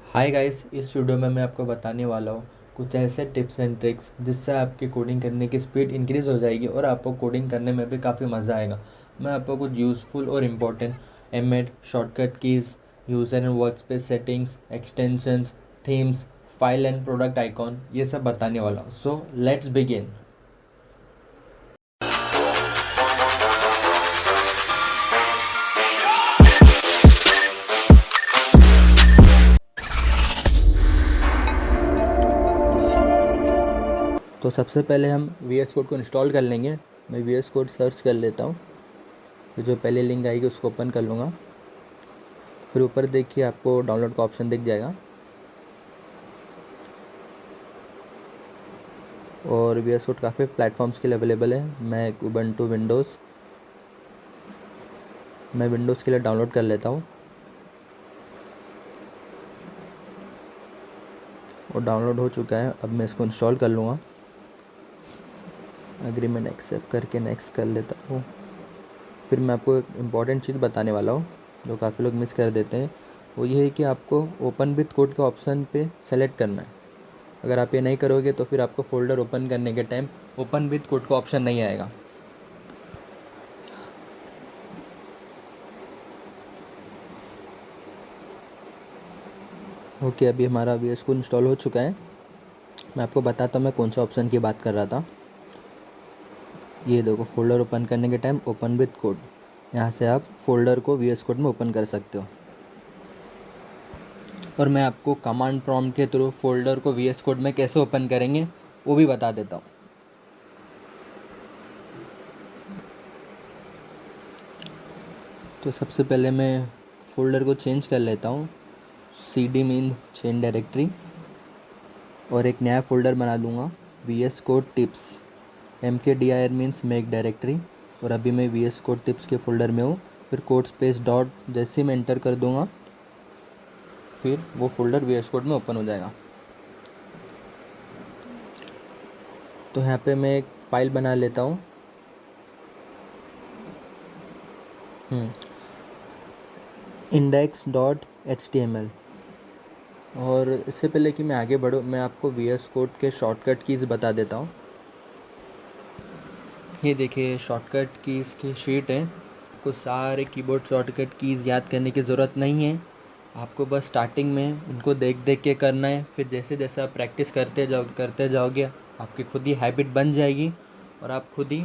Hi guys, इस video में मैं आपको बताने वाला हूँ कुछ ऐसे टिप्स एंड ट्रिक्स जिससे आपकी कोडिंग करने की स्पीड इंक्रीज़ हो जाएगी और आपको कोडिंग करने में भी काफ़ी मज़ा आएगा। मैं आपको कुछ यूज़फुल और इम्पोर्टेंट एमएड shortcut keys, user and workspace settings, extensions, themes, file and product icon ये सब बताने वाला हूँ। So let's begin. तो सबसे पहले हम VS कोड को इंस्टॉल कर लेंगे। मैं VS कोड सर्च कर लेता हूँ, तो जो पहले लिंक आएगी उसको ओपन कर लूँगा। फिर ऊपर देखिए आपको डाउनलोड का ऑप्शन दिख जाएगा और VS कोड काफ़ी प्लेटफॉर्म्स के लिए अवेलेबल है। मैं उबंटू विंडोज़ के लिए डाउनलोड कर लेता हूँ और डाउनलोड हो चुका है। अब मैं इसको इंस्टॉल कर लूँगा। एग्रीमेंट एक्सेप्ट करके नेक्स्ट कर लेता हूँ। फिर मैं आपको एक इम्पॉर्टेंट चीज़ बताने वाला हूँ जो काफ़ी लोग मिस कर देते हैं। वो ये है कि आपको ओपन विथ कोड का ऑप्शन पे सेलेक्ट करना है। अगर आप ये नहीं करोगे तो फिर आपको फ़ोल्डर ओपन करने के टाइम ओपन विथ कोड का ऑप्शन नहीं आएगा। ओके, अभी हमारा VS कोड इंस्टॉल हो चुका है। मैं आपको बताता हूँ मैं कौन सा ऑप्शन की बात कर रहा था। ये देखो, फ़ोल्डर ओपन करने के टाइम ओपन विथ कोड, यहाँ से आप फ़ोल्डर को VS कोड में ओपन कर सकते हो। और मैं आपको कमांड प्रॉम्प्ट के थ्रू फ़ोल्डर को VS कोड में कैसे ओपन करेंगे वो भी बता देता हूँ। तो सबसे पहले मैं फ़ोल्डर को चेंज कर लेता हूँ। CD मीन चेन डायरेक्टरी, और एक नया फ़ोल्डर बना दूँगा VS code tips. MKDIR means make directory, और अभी मैं VS कोड टिप्स के फ़ोल्डर में हूँ। फिर कोड स्पेस डॉट जैसे मैं एंटर कर दूँगा फिर वो फ़ोल्डर VS कोड में ओपन हो जाएगा। तो यहाँ पे मैं एक फ़ाइल बना लेता हूँ। index.html। और इससे पहले कि मैं आगे बढ़ूँ, मैं आपको VS कोड के शॉर्टकट कीज़ बता देता हूँ। ये देखिए, शॉर्टकट कीज़ की शीट है। आपको सारे कीबोर्ड शॉर्टकट कीज़ याद करने की ज़रूरत नहीं है। आपको बस स्टार्टिंग में उनको देख देख के करना है। फिर जैसे जैसे आप प्रैक्टिस करते जाओगे आपकी खुद ही हैबिट बन जाएगी और आप खुद ही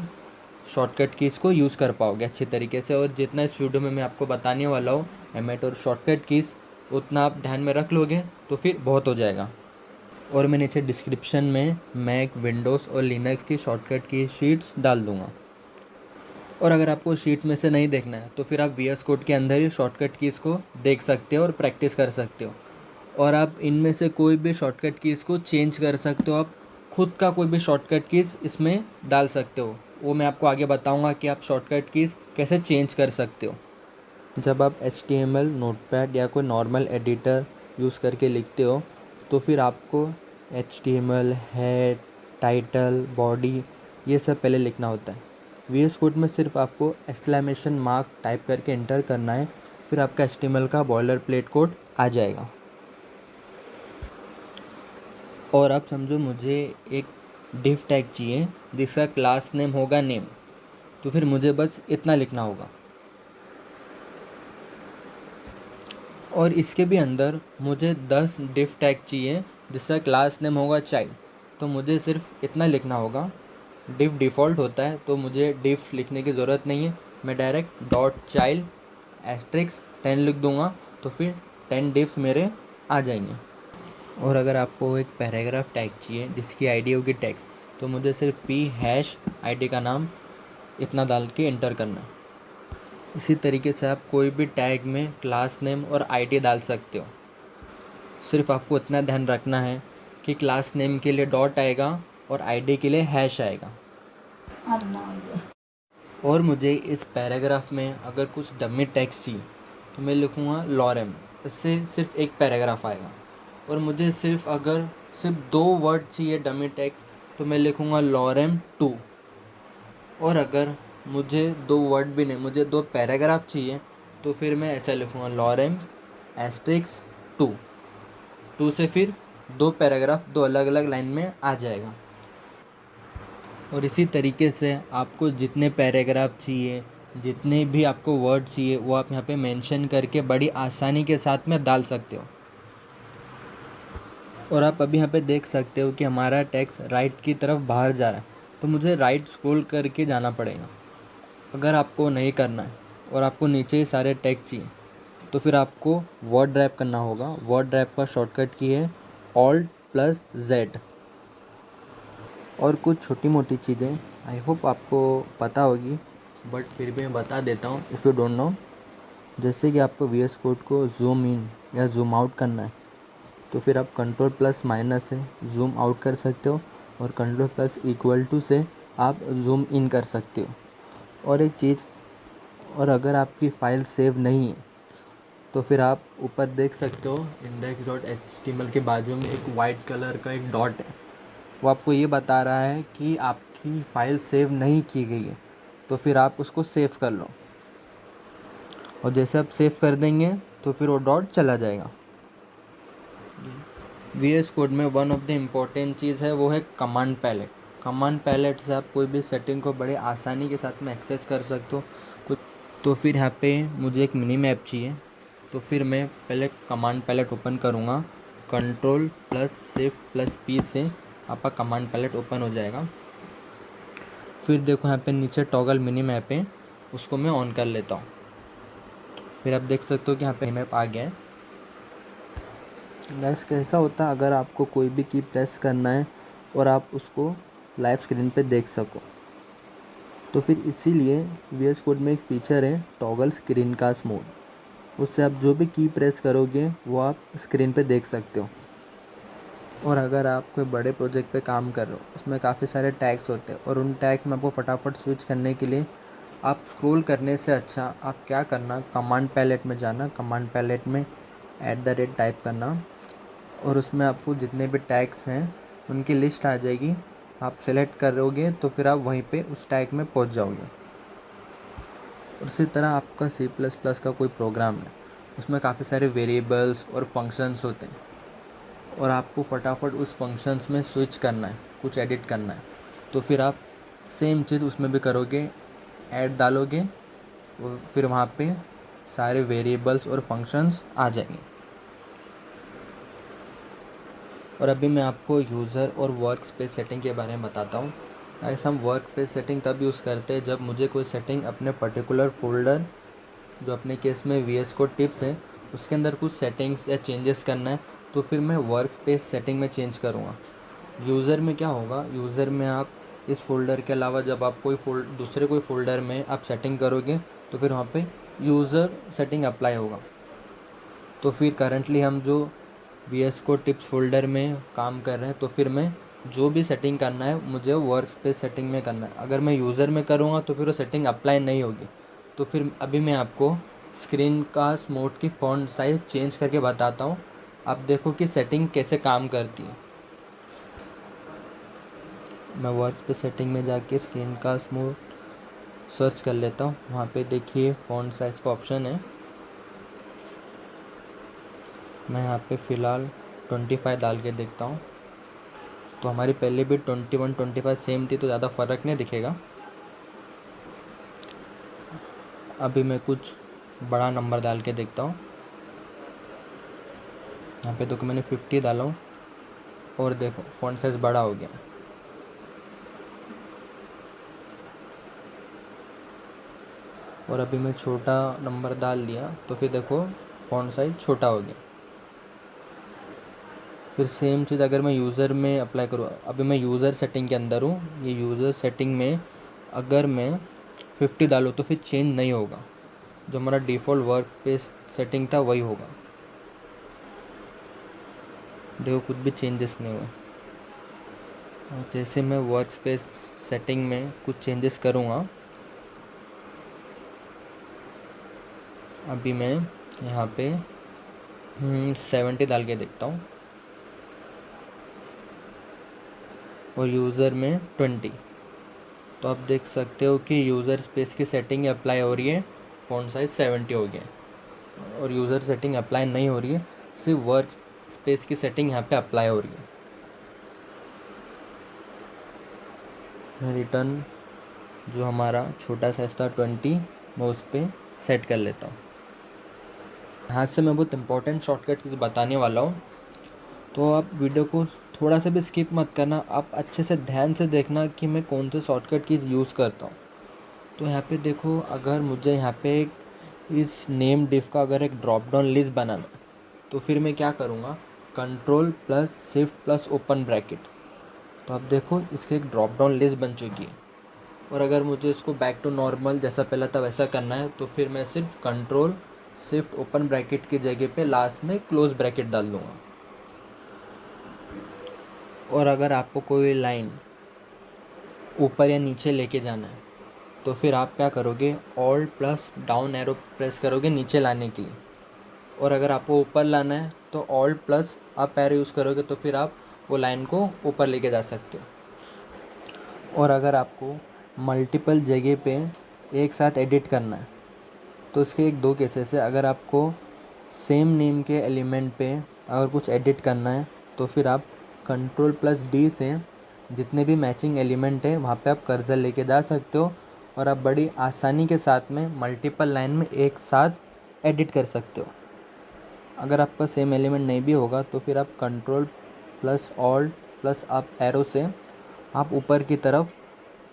शॉर्टकट कीज़ को यूज़ कर पाओगे अच्छे तरीके से। और जितना इस वीडियो में मैं आपको बताने वाला हूँ एमएट और शॉर्टकट कीज़, उतना आप ध्यान में रख लोगे तो फिर बहुत हो जाएगा। और मैं नीचे डिस्क्रिप्शन में मैक, विंडोज़ और लिनक्स की शॉर्टकट की शीट्स डाल दूँगा। और अगर आपको शीट में से नहीं देखना है तो फिर आप VS कोड के अंदर ही शॉर्टकट कीज़ को देख सकते हो और प्रैक्टिस कर सकते हो। और आप इनमें से कोई भी शॉर्टकट कीज़ को चेंज कर सकते हो। आप खुद का कोई भी शॉर्टकट कीज़ इसमें डाल सकते हो। वो मैं आपको आगे बताऊंगा कि आप शॉर्टकट कीज़ कैसे चेंज कर सकते हो। जब आप HTML, नोटपैड या कोई नॉर्मल एडिटर यूज़ करके लिखते हो तो फिर आपको HTML, हेड, टाइटल, बॉडी ये सब पहले लिखना होता है। VS कोड में सिर्फ आपको एक्सक्लेमेशन मार्क टाइप करके एंटर करना है, फिर आपका HTML का बॉयलर प्लेट कोड आ जाएगा। और अब समझो मुझे एक डिव टैग चाहिए जिसका क्लास नेम होगा नेम, तो फिर मुझे बस इतना लिखना होगा। और इसके भी अंदर मुझे 10 डिव टैग चाहिए जिसका क्लास नेम होगा चाइल्ड, तो मुझे सिर्फ इतना लिखना होगा। डिव डिफ़ॉल्ट होता है तो मुझे डिव लिखने की ज़रूरत नहीं है। मैं डायरेक्ट डॉट चाइल्ड एस्ट्रिक्स 10 लिख दूँगा तो फिर 10 डिव्स मेरे आ जाएंगे। और अगर आपको एक पैराग्राफ टैग चाहिए जिसकी आईडी होगी टैग्स, तो मुझे सिर्फ p#id का नाम इतना डाल के एंटर करना है। इसी तरीके से आप कोई भी टैग में क्लास नेम और आईडी डाल सकते हो। सिर्फ आपको इतना ध्यान रखना है कि क्लास नेम के लिए डॉट आएगा और आईडी के लिए हैश आएगा। और मुझे इस पैराग्राफ में अगर कुछ डमी टेक्स्ट चाहिए तो मैं लिखूँगा लॉरेम, इससे सिर्फ एक पैराग्राफ आएगा। और मुझे सिर्फ 2 वर्ड चाहिए डमी टेक्स्ट तो मैं लिखूँगा लॉरेम 2। और अगर मुझे 2 वर्ड भी नहीं, मुझे 2 पैराग्राफ चाहिए तो फिर मैं ऐसा लिखूँगा लॉरेम एस्ट्रिक्स 2। 2 से फिर 2 पैराग्राफ 2 अलग अलग लाइन में आ जाएगा। और इसी तरीके से आपको जितने पैराग्राफ चाहिए, जितने भी आपको वर्ड चाहिए, वो आप यहाँ पे मेंशन करके बड़ी आसानी के साथ में डाल सकते हो। और आप अभी यहाँ पे देख सकते हो कि हमारा टेक्स्ट राइट की तरफ बाहर जा रहा है, तो मुझे राइट स्क्रॉल करके जाना पड़ेगा। अगर आपको नहीं करना है और आपको नीचे ही सारे टेक्स्ट चाहिए, तो फिर आपको वर्ड ड्रैप करना होगा। वर्ड ड्रैप का शॉर्टकट की है Alt+Z। और कुछ छोटी मोटी चीज़ें आई होप आपको पता होगी, बट फिर भी मैं बता देता हूँ इफ़ यू डोंट नो। जैसे कि आपको VS कोड को जूम इन या जूम आउट करना है, तो फिर आप Ctrl+- से जूम आउट कर सकते हो और Ctrl+= से आप जूम इन कर सकते हो। और एक चीज़, और अगर आपकी फ़ाइल सेव नहीं है, तो फिर आप ऊपर देख सकते हो index.html के बाजू में एक वाइट कलर का एक डॉट है, वो आपको ये बता रहा है कि आपकी फ़ाइल सेव नहीं की गई है, तो फिर आप उसको सेव कर लो। और जैसे आप सेव कर देंगे तो फिर वो डॉट चला जाएगा। VS कोड में वन ऑफ द इम्पॉर्टेंट चीज़ है वो है कमांड पैलेट। कमांड पैलेट से आप कोई भी सेटिंग को बड़े आसानी के साथ में एक्सेस कर सकते हो। कुछ तो फिर यहाँ पे मुझे एक मिनी मैप चाहिए, तो फिर मैं पहले कमांड पैलेट ओपन करूँगा। Ctrl+Shift+P से आपका कमांड पैलेट ओपन हो जाएगा। फिर देखो यहाँ पे नीचे टॉगल मिनी मैप है, उसको मैं ऑन कर लेता हूँ। फिर आप देख सकते हो कि यहाँ पे मैप आ गया है। गैस कैसा होता है अगर आपको कोई भी की प्रेस करना है और आप उसको लाइव स्क्रीन पे देख सको, तो फिर इसीलिए VS कोड में एक फ़ीचर है टॉगल स्क्रीन कास्ट मोड। उससे आप जो भी की प्रेस करोगे वो आप स्क्रीन पे देख सकते हो। और अगर आप कोई बड़े प्रोजेक्ट पे काम कर रहे हो, उसमें काफ़ी सारे टैग्स होते हैं और उन टैग्स में आपको फटाफट स्विच करने के लिए आप स्क्रॉल करने से अच्छा आप क्या करना, कमांड पैलेट में जाना, कमांड पैलेट में @ टाइप करना और उसमें आपको जितने भी टैग्स हैं उनकी लिस्ट आ जाएगी। आप सेलेक्ट करोगे तो फिर आप वहीं पे उस टैग में पहुंच जाओगे। उसी तरह आपका C++ का कोई प्रोग्राम है, उसमें काफ़ी सारे वेरिएबल्स और फंक्शंस होते हैं और आपको फटाफट उस फंक्शंस में स्विच करना है, कुछ एडिट करना है, तो फिर आप सेम चीज़ उसमें भी करोगे, ऐड डालोगे और फिर वहाँ पे सारे वेरिएबल्स और फंक्शंस आ जाएंगे। और अभी मैं आपको यूज़र और वर्क स्पेस सेटिंग के बारे में बताता हूँ। ऐसा हम वर्क स्पेस सेटिंग तब यूज़ करते हैं जब मुझे कोई सेटिंग अपने पर्टिकुलर फोल्डर, जो अपने केस में VS कोड टिप्स है, उसके अंदर कुछ सेटिंग्स या चेंजेस करना है, तो फिर मैं वर्क स्पेस सेटिंग में चेंज करूँगा। यूज़र में क्या होगा, यूज़र में आप इस फोल्डर के अलावा जब आप दूसरे कोई फोल्डर में आप सेटिंग करोगे तो फिर वहाँ पे यूज़र सेटिंग अप्लाई होगा। तो फिर करंटली हम जो VS कोड टिप्स फोल्डर में काम कर रहे हैं, तो फिर मैं जो भी सेटिंग करना है मुझे वर्क स्पेस सेटिंग में करना है। अगर मैं यूज़र में करूँगा तो फिर वो सेटिंग अप्लाई नहीं होगी। तो फिर अभी मैं आपको स्क्रीन कास्ट मोड की फ़ॉन्ट साइज़ चेंज करके बताता हूँ। आप देखो कि सेटिंग कैसे काम करती है। मैं वर्क स्पेस सेटिंग में जाके स्क्रीन कास्ट मोड सर्च कर लेता हूँ। वहाँ पे देखिए फ़ॉन्ट साइज़ का ऑप्शन है। मैं यहाँ पे फ़िलहाल 25 डाल के देखता हूँ, तो हमारी पहले भी 21 25 सेम थी, तो ज़्यादा फ़र्क नहीं दिखेगा। अभी मैं कुछ बड़ा नंबर डाल के देखता हूँ। यहाँ पे देखो मैंने 50 डाला हूँ और देखो फ़ॉन्ट साइज़ बड़ा हो गया। और अभी मैं छोटा नंबर डाल दिया तो फिर देखो फ़ॉन्ट साइज़ छोटा हो गया। फिर सेम चीज़ अगर मैं यूज़र में अप्लाई करूँ, अभी मैं यूज़र सेटिंग के अंदर हूँ। ये यूज़र सेटिंग में अगर मैं 50 डालूँ तो फिर चेंज नहीं होगा, जो हमारा डिफ़ॉल्ट वर्क पेज सेटिंग था वही होगा। देखो कुछ भी चेंजेस नहीं हुआ। जैसे मैं वर्क स्पेस सेटिंग में कुछ चेंजेस करूँगा, अभी मैं यहाँ पे 70 डाल के देखता हूँ और यूज़र में 20, तो आप देख सकते हो कि यूज़र स्पेस की सेटिंग अप्लाई हो रही है, फ़ॉन्ट साइज़ 70 हो गया। और यूज़र सेटिंग अप्लाई नहीं हो रही है, सिर्फ वर्क स्पेस की सेटिंग यहाँ पे अप्लाई हो रही है। मैं रिटर्न जो हमारा छोटा साइज था 20, मैं उस पर सेट कर लेता हूँ। यहाँ से मैं बहुत इंपॉर्टेंट शॉर्टकट कीज़ बताने वाला हूँ, तो आप वीडियो को थोड़ा सा भी स्किप मत करना। आप अच्छे से ध्यान से देखना कि मैं कौन से शॉर्टकट कीज़ यूज़ करता हूँ। तो यहाँ पे देखो, अगर मुझे यहाँ पे इस नेम डिफ का अगर एक ड्रॉप डाउन लिस्ट बनाना है, तो फिर मैं क्या करूँगा, control plus shift plus open bracket. तो आप देखो इसकी एक ड्रॉप डाउन लिस्ट बन चुकी है। और अगर मुझे इसको बैक टू नॉर्मल जैसा पहला था वैसा करना है, तो फिर मैं सिर्फ कंट्रोल शिफ्ट ओपन ब्रैकेट की जगह पे लास्ट में क्लोज ब्रैकेट डाल दूँगा। और अगर आपको कोई लाइन ऊपर या नीचे लेके जाना है, तो फिर आप क्या करोगे, alt plus down arrow press करोगे नीचे लाने के लिए। और अगर आपको ऊपर लाना है तो alt plus up arrow use करोगे, तो फिर आप वो लाइन को ऊपर लेके जा सकते हो। और अगर आपको मल्टीपल जगह पे एक साथ एडिट करना है, तो इसके एक दो केसेस है। अगर आपको सेम नेम के एलिमेंट पे अगर कुछ एडिट करना है, तो फिर आप कंट्रोल प्लस डी से जितने भी मैचिंग एलिमेंट है वहाँ पे आप कर्सर लेके जा सकते हो, और आप बड़ी आसानी के साथ में मल्टीपल लाइन में एक साथ एडिट कर सकते हो। अगर आपका सेम एलिमेंट नहीं भी होगा, तो फिर आप control plus alt plus up arrow से आप ऊपर की तरफ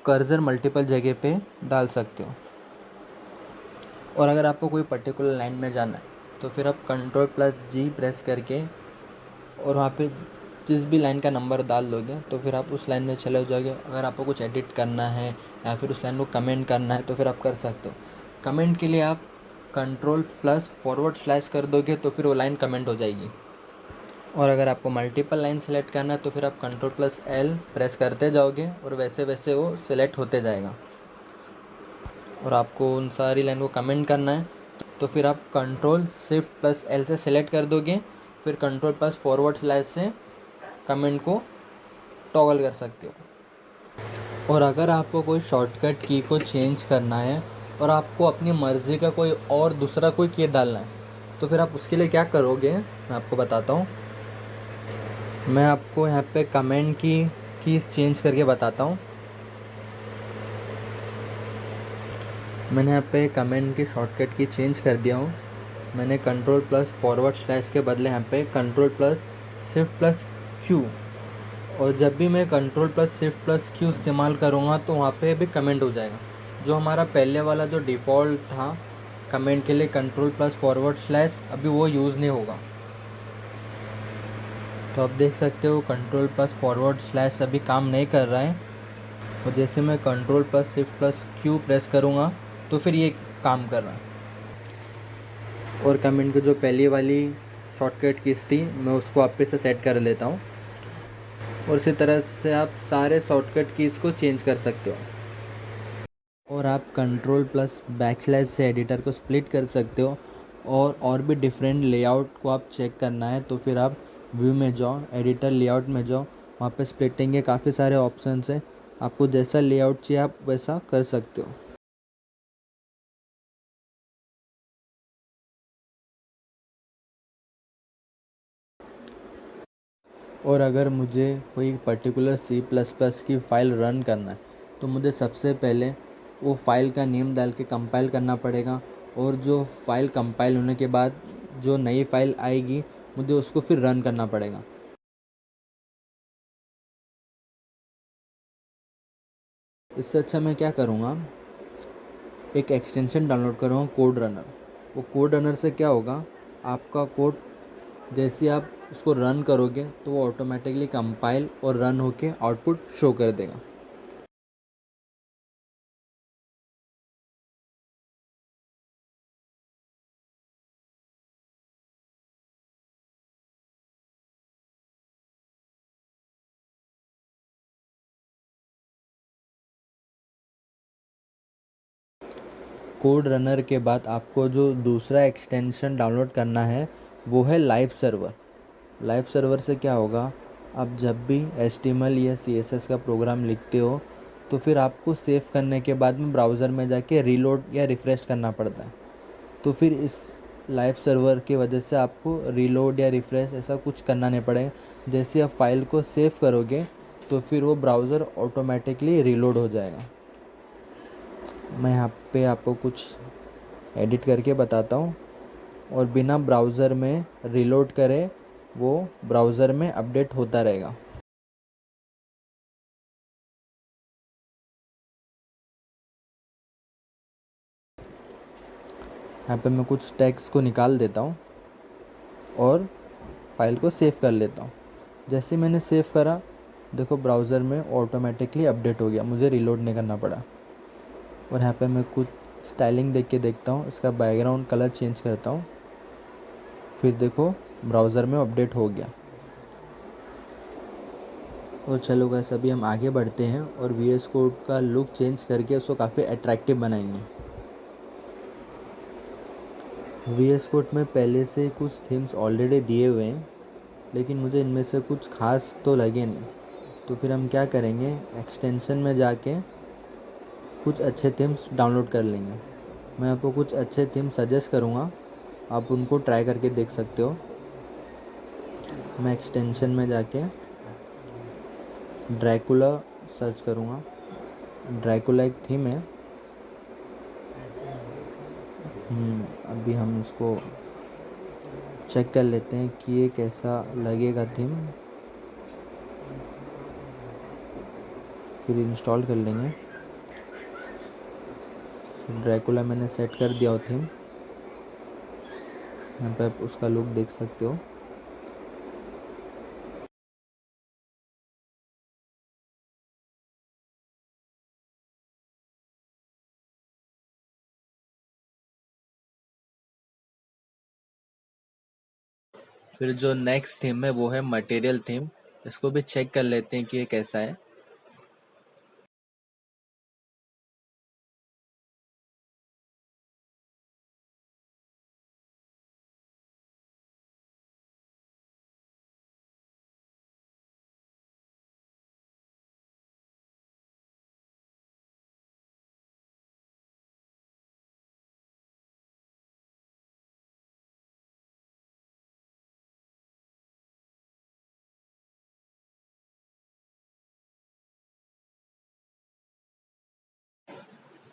कर्सर मल्टीपल जगह पे डाल सकते हो। और अगर आपको कोई पर्टिकुलर लाइन में जाना है, तो फिर आप कंट्रोल प्लस जी प्रेस करके और वहाँ पे जिस भी लाइन का नंबर डाल दोगे, तो फिर आप उस लाइन में चले जाओगे। अगर आपको कुछ एडिट करना है या फिर उस लाइन को कमेंट करना है, तो फिर आप कर सकते हो। कमेंट के लिए आप कंट्रोल प्लस फॉरवर्ड स्लैश कर दोगे, तो फिर वो लाइन कमेंट हो जाएगी। और अगर आपको मल्टीपल लाइन सेलेक्ट करना है, तो फिर आप कंट्रोल प्लस एल प्रेस करते जाओगे और वैसे वैसे वो सिलेक्ट होते जाएगा। और आपको उन सारी लाइन को कमेंट करना है, तो फिर आप कंट्रोल शिफ्ट प्लस एल से सेलेक्ट कर दोगे, फिर कंट्रोल प्लस फॉरवर्ड स्लैश से कमेंट को टॉगल कर सकते हो। और अगर आपको कोई शॉर्टकट की को चेंज करना है और आपको अपनी मर्ज़ी का कोई और दूसरा कोई की डालना है, तो फिर आप उसके लिए क्या करोगे, मैं आपको बताता हूँ। मैं आपको यहाँ पे कमेंट की कीज़ चेंज करके बताता हूँ। मैंने यहाँ पे कमेंट की शॉर्टकट की चेंज कर दिया हूँ। मैंने कंट्रोल प्लस फॉरवर्ड स्लैश के बदले यहाँ पे control plus shift plus Q, और जब भी मैं control plus shift plus Q इस्तेमाल करूँगा, तो वहाँ पे भी कमेंट हो जाएगा। जो हमारा पहले वाला जो डिफ़ॉल्ट था कमेंट के लिए कंट्रोल प्लस फॉरवर्ड स्लैश, अभी वो यूज़ नहीं होगा। तो आप देख सकते हो कंट्रोल प्लस फॉरवर्ड स्लैश अभी काम नहीं कर रहा है। और जैसे मैं control plus shift plus Q press करूँगा, तो फिर ये काम कर रहा है। और कमेंट की जो पहली वाली शॉर्टकट कीज़ थी, मैं उसको वापस से सेट कर लेता हूँ। और इसी तरह से आप सारे शॉर्टकट कीज़ को चेंज कर सकते हो। और आप कंट्रोल प्लस बैकस्लैश से एडिटर को स्प्लिट कर सकते हो। और भी डिफरेंट लेआउट को आप चेक करना है, तो फिर आप व्यू में जाओ, एडिटर लेआउट में जाओ, वहाँ पे स्प्लिटिंग के काफ़ी सारे ऑप्शंस हैं। आपको जैसा लेआउट चाहिए आप वैसा कर सकते हो। और अगर मुझे कोई पर्टिकुलर C++ की फ़ाइल रन करना है, तो मुझे सबसे पहले वो फ़ाइल का नेम डाल के कंपाइल करना पड़ेगा। और जो फ़ाइल कंपाइल होने के बाद जो नई फ़ाइल आएगी, मुझे उसको फिर रन करना पड़ेगा। इससे अच्छा मैं क्या करूँगा, एक एक्सटेंशन डाउनलोड करूँगा, कोड रनर। वो कोड रनर से क्या होगा, आपका कोड जैसे आप उसको रन करोगे, तो वो ऑटोमेटिकली कंपाइल और रन होके आउटपुट शो कर देगा। कोड रनर के बाद आपको जो दूसरा एक्सटेंशन डाउनलोड करना है, वो है लाइव सर्वर। लाइव सर्वर से क्या होगा, आप जब भी HTML या CSS का प्रोग्राम लिखते हो, तो फिर आपको सेव करने के बाद में ब्राउज़र में जाके रीलोड या रिफ़्रेश करना पड़ता है। तो फिर इस लाइव सर्वर की वजह से आपको रीलोड या रिफ़्रेश ऐसा कुछ करना नहीं पड़ेगा। जैसे आप फाइल को सेव करोगे तो फिर वो ब्राउज़र ऑटोमेटिकली रीलोड हो जाएगा। मैं यहाँ पे आपको कुछ एडिट करके बताता हूँ, और बिना ब्राउज़र में रीलोड करे वो ब्राउज़र में अपडेट होता रहेगा। यहाँ पे मैं कुछ टेक्स्ट को निकाल देता हूँ और फाइल को सेव कर लेता हूँ। जैसे मैंने सेव करा, देखो ब्राउज़र में ऑटोमेटिकली अपडेट हो गया, मुझे रीलोड नहीं करना पड़ा। और यहाँ पे मैं कुछ स्टाइलिंग देख के देखता हूँ, इसका बैकग्राउंड कलर चेंज करता हूँ, फिर देखो ब्राउज़र में अपडेट हो गया। और चलो गाइस, अभी हम आगे बढ़ते हैं और VS कोड का लुक चेंज करके उसको काफ़ी अट्रैक्टिव बनाएंगे। VS कोड में पहले से कुछ थीम्स ऑलरेडी दिए हुए हैं, लेकिन मुझे इनमें से कुछ खास तो लगे नहीं। तो फिर हम क्या करेंगे, एक्सटेंशन में जाके कुछ अच्छे थीम्स डाउनलोड कर लेंगे। मैं आपको कुछ अच्छे थीम सजेस्ट करूँगा, आप उनको ट्राई करके देख सकते हो। मैं एक्सटेंशन में जाके ड्रैकुला सर्च करूँगा। ड्रैकुला एक थीम है। अभी हम इसको चेक कर लेते हैं कि ये कैसा लगेगा थीम, फिर इंस्टॉल कर लेंगे। ड्रैकुला मैंने सेट कर दिया हो थीम, यहाँ पे आप उसका लुक देख सकते हो। फिर जो नेक्स्ट थीम है वो है मटेरियल थीम। इसको भी चेक कर लेते हैं कि ये कैसा है।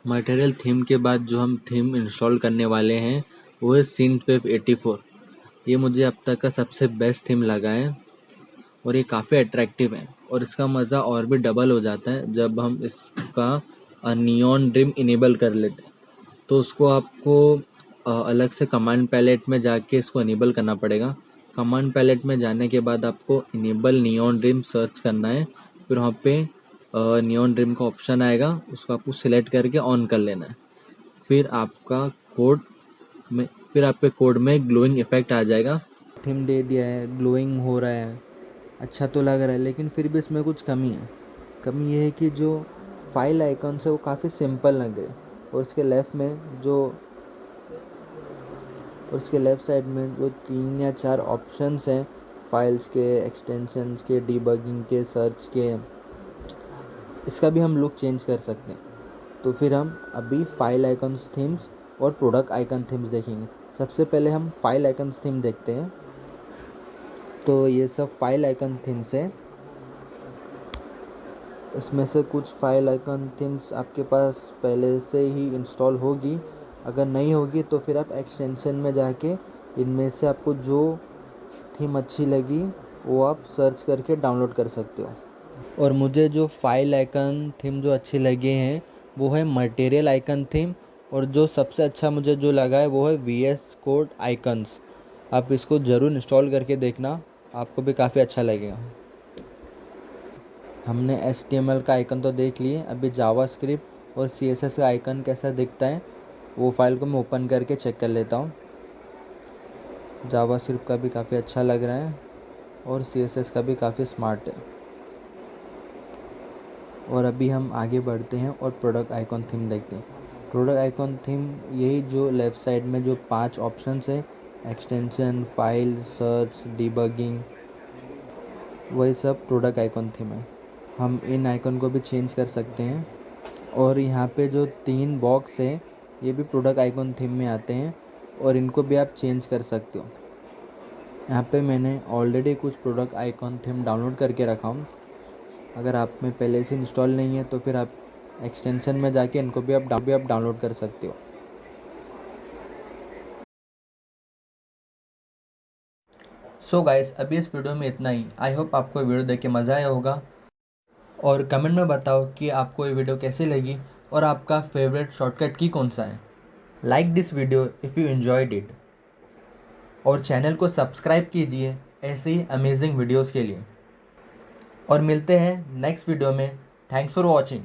मटेरियल थीम के बाद जो हम थीम इंस्टॉल करने वाले हैं वो है सिंथवेव 84। ये मुझे अब तक का सबसे बेस्ट थीम लगा है और ये काफ़ी अट्रैक्टिव है, और इसका मज़ा और भी डबल हो जाता है जब हम इसका नियॉन ड्रीम इनेबल कर लेते हैं। तो उसको आपको अलग से कमांड पैलेट में जाके इसको इनेबल करना पड़ेगा। कमांड पैलेट में जाने के बाद आपको इनेबल नियॉन ड्रीम सर्च करना है, फिर वहाँ पे नियॉन ड्रीम का ऑप्शन आएगा, उसको आपको सिलेक्ट करके ऑन कर लेना है। फिर आपका कोड में फिर आपके कोड में ग्लोइंग इफेक्ट आ जाएगा। थीम दे दिया है, ग्लोइंग हो रहा है, अच्छा तो लग रहा है, लेकिन फिर भी इसमें कुछ कमी है। कमी ये है कि जो फाइल आइकॉन्स है वो काफ़ी सिंपल लग रहे, और उसके लेफ़्ट साइड में जो 3 या 4 ऑप्शंस हैं, फाइल्स के, एक्सटेंशंस के, डिबगिंग के, सर्च के, इसका भी हम लुक चेंज कर सकते हैं। तो फिर हम अभी फाइल आइकन्स थीम्स और प्रोडक्ट आइकन थीम्स देखेंगे। सबसे पहले हम फाइल आइकन्स थीम देखते हैं। तो ये सब फाइल आइकन थीम्स है। इसमें से कुछ फाइल आइकन थीम्स आपके पास पहले से ही इंस्टॉल होगी, अगर नहीं होगी तो फिर आप एक्सटेंशन में जाके इनमें से आपको जो थीम अच्छी लगी वो आप सर्च करके डाउनलोड कर सकते हो। और मुझे जो फाइल आइकन थीम जो अच्छी लगी हैं वो है मटेरियल आइकन थीम, और जो सबसे अच्छा मुझे जो लगा है वो है VS कोड आइकन्स। आप इसको ज़रूर इंस्टॉल करके देखना, आपको भी काफ़ी अच्छा लगेगा। हमने HTML का आइकन तो देख लिए, अभी जावास्क्रिप्ट और CSS का आइकन कैसा दिखता है वो फाइल को मैं ओपन करके चेक कर लेता हूँ। जावास्क्रिप्ट का भी काफ़ी अच्छा लग रहा है और CSS का भी काफ़ी स्मार्ट है। और अभी हम आगे बढ़ते हैं और प्रोडक्ट आइकॉन थीम देखते हैं। प्रोडक्ट आइकॉन थीम यही जो लेफ़्ट साइड में जो 5 ऑप्शंस है, एक्सटेंशन, फाइल, सर्च, डिबगिंग, वही सब प्रोडक्ट आइकॉन थीम है। हम इन आइकन को भी चेंज कर सकते हैं। और यहाँ पे जो 3 बॉक्स है ये भी प्रोडक्ट आइकॉन थीम में आते हैं। और इनको भी आप चेंज कर सकते हो। यहाँ पे मैंने ऑलरेडी कुछ प्रोडक्ट आइकॉन थीम डाउनलोड करके रखा हूँ। अगर आप में पहले से इंस्टॉल नहीं है तो फिर आप एक्सटेंशन में जाके इनको भी आप डाउनलोड कर सकते हो। सो गाइस, अभी इस वीडियो में इतना ही। आई होप आपको वीडियो देख के मज़ा आया होगा, और कमेंट में बताओ कि आपको ये वीडियो कैसी लगी और आपका फेवरेट शॉर्टकट की कौन सा है। Like this video if you enjoyed it, और चैनल को सब्सक्राइब कीजिए ऐसे ही अमेजिंग वीडियोस के लिए। और मिलते हैं नेक्स्ट वीडियो में। Thanks for watching.